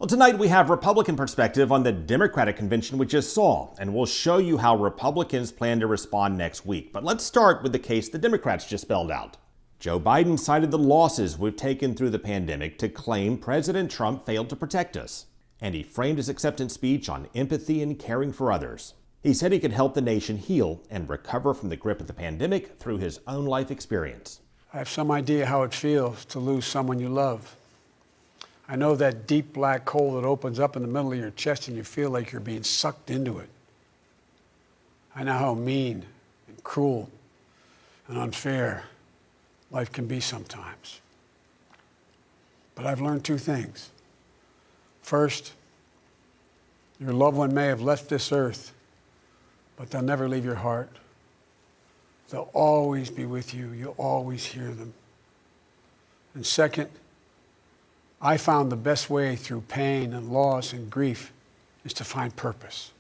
Well, tonight we have Republican perspective on the Democratic convention we just saw, and we'll show you how Republicans plan to respond next week. But let's start with the case the Democrats just spelled out. Joe Biden cited the losses we've taken through the pandemic to claim President Trump failed to protect us. And he framed his acceptance speech on empathy and caring for others. He said he could help the nation heal and recover from the grip of the pandemic through his own life experience. I have some idea how it feels to lose someone you love. I know that deep black hole that opens up in the middle of your chest and you feel like you're being sucked into it. I know how mean and cruel and unfair life can be sometimes. But I've learned two things. First, your loved one may have left this earth, but they'll never leave your heart. They'll always be with you. You'll always hear them. And second, I found the best way through pain and loss and grief is to find purpose.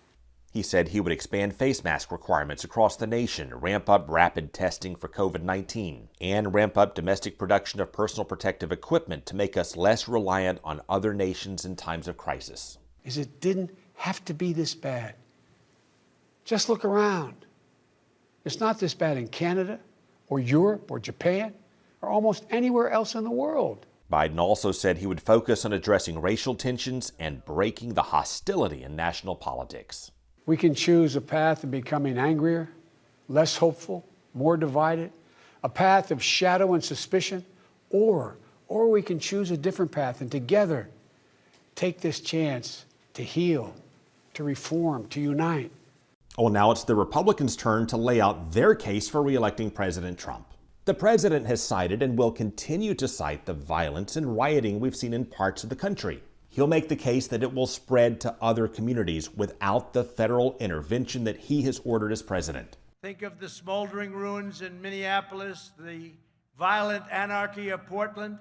He said he would expand face mask requirements across the nation, ramp up rapid testing for COVID-19, and ramp up domestic production of personal protective equipment to make us less reliant on other nations in times of crisis. It didn't have to be this bad. Just look around. It's not this bad in Canada or Europe or Japan or almost anywhere else in the world. Biden also said he would focus on addressing racial tensions and breaking the hostility in national politics. We can choose a path of becoming angrier, less hopeful, more divided, a path of shadow and suspicion, or we can choose a different path and together take this chance to heal, to reform, to unite. Well, now it's the Republicans' turn to lay out their case for re-electing President Trump. The president has cited and will continue to cite the violence and rioting we've seen in parts of the country. He'll make the case that it will spread to other communities without the federal intervention that he has ordered as president. Think of the smoldering ruins in Minneapolis, the violent anarchy of Portland,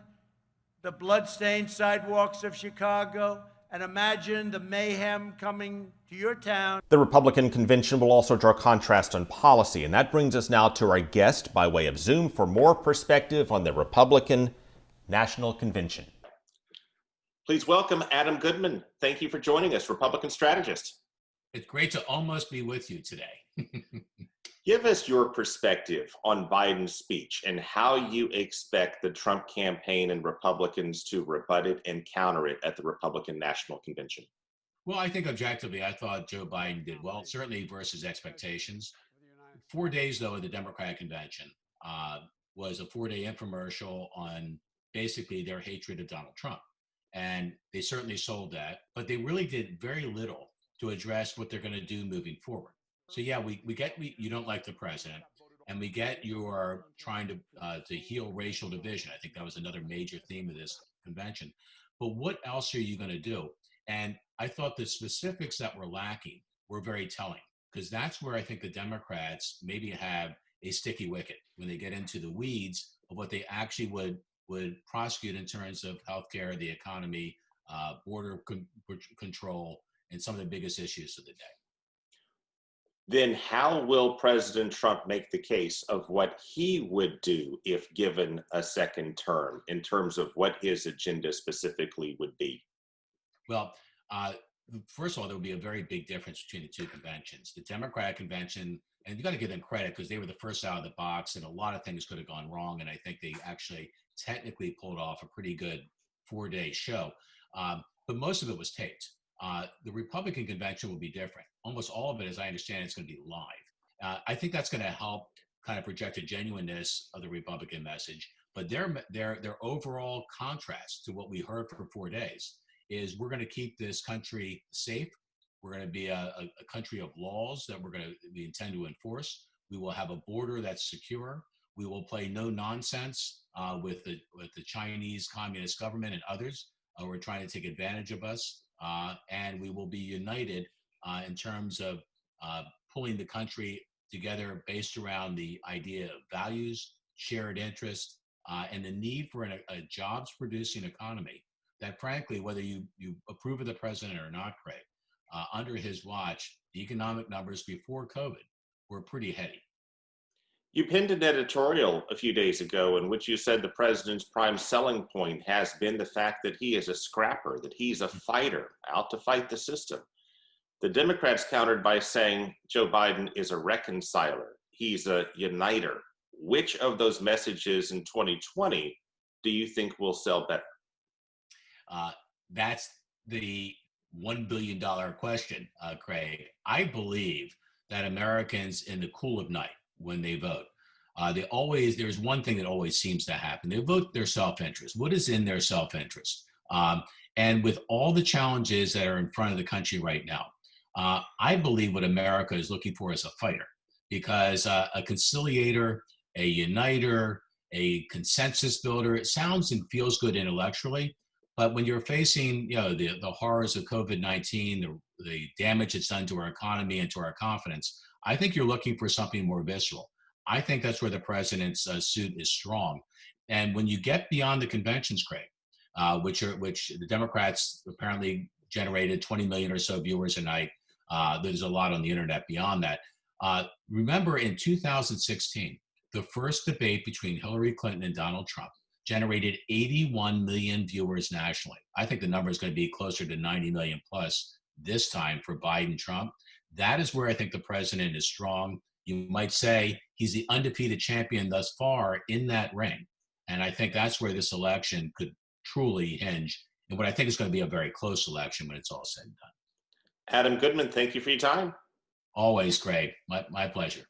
the blood-stained sidewalks of Chicago, and imagine the mayhem coming to your town. The Republican convention will also draw contrast on policy, and that brings us now to our guest by way of Zoom for more perspective on the Republican National Convention. Please welcome Adam Goodman. Thank you for joining us, Republican strategist. It's great to almost be with you today. Give us your perspective on Biden's speech and how you expect the Trump campaign and Republicans to rebut it and counter it at the Republican National Convention. Well, I think objectively, I thought Joe Biden did well, certainly versus expectations. 4 days, though, of the Democratic convention was a 4-day infomercial on basically their hatred of Donald Trump. And they certainly sold that, but they really did very little to address what they're going to do moving forward. So yeah, we get you don't like the president, and we get you are trying to heal racial division. I think that was another major theme of this convention. But what else are you going to do? And I thought the specifics that were lacking were very telling, because that's where I think the Democrats maybe have a sticky wicket when they get into the weeds of what they actually would prosecute in terms of healthcare, the economy, border control, and some of the biggest issues of the day. Then how will President Trump make the case of what he would do if given a second term in terms of what his agenda specifically would be? Well, first of all, there would be a very big difference between the two conventions. The Democratic convention, and you got to give them credit because they were the first out of the box and a lot of things could have gone wrong. And I think they actually technically pulled off a pretty good 4-day show. But most of it was taped. The Republican convention will be different. Almost all of it, as I understand, it's going to be live. I think that's going to help kind of project a genuineness of the Republican message. But their overall contrast to what we heard for 4 days is we're going to keep this country safe. We're going to be a country of laws that we intend to enforce. We will have a border that's secure. We will play no nonsense with the Chinese Communist government and others who are trying to take advantage of us. And we will be united in terms of pulling the country together based around the idea of values, shared interest, and the need for a jobs-producing economy that, frankly, whether you approve of the president or not, Craig, under his watch, the economic numbers before COVID were pretty heady. You penned an editorial a few days ago in which you said the president's prime selling point has been the fact that he is a scrapper, that he's a fighter out to fight the system. The Democrats countered by saying Joe Biden is a reconciler, he's a uniter. Which of those messages in 2020 do you think will sell better? That's the $1 billion question, Craig. I believe that Americans in the cool of night, when they vote, there's one thing that always seems to happen. They vote their self-interest. What is in their self-interest? And with all the challenges that are in front of the country right now, I believe what America is looking for is a fighter, because a conciliator, a uniter, a consensus builder, it sounds and feels good intellectually, but when you're facing, the horrors of COVID-19, the damage it's done to our economy and to our confidence, I think you're looking for something more visceral. I think that's where the president's suit is strong. And when you get beyond the conventions, Craig, which the Democrats apparently generated 20 million or so viewers a night. There's a lot on the internet beyond that. Remember in 2016, the first debate between Hillary Clinton and Donald Trump generated 81 million viewers nationally. I think the number is going to be closer to 90 million plus this time for Biden-Trump. That is where I think the president is strong. You might say he's the undefeated champion thus far in that ring. And I think that's where this election could truly hinge, and what I think is going to be a very close election when it's all said and done. Adam Goodman, thank you for your time. Always, Craig. My pleasure.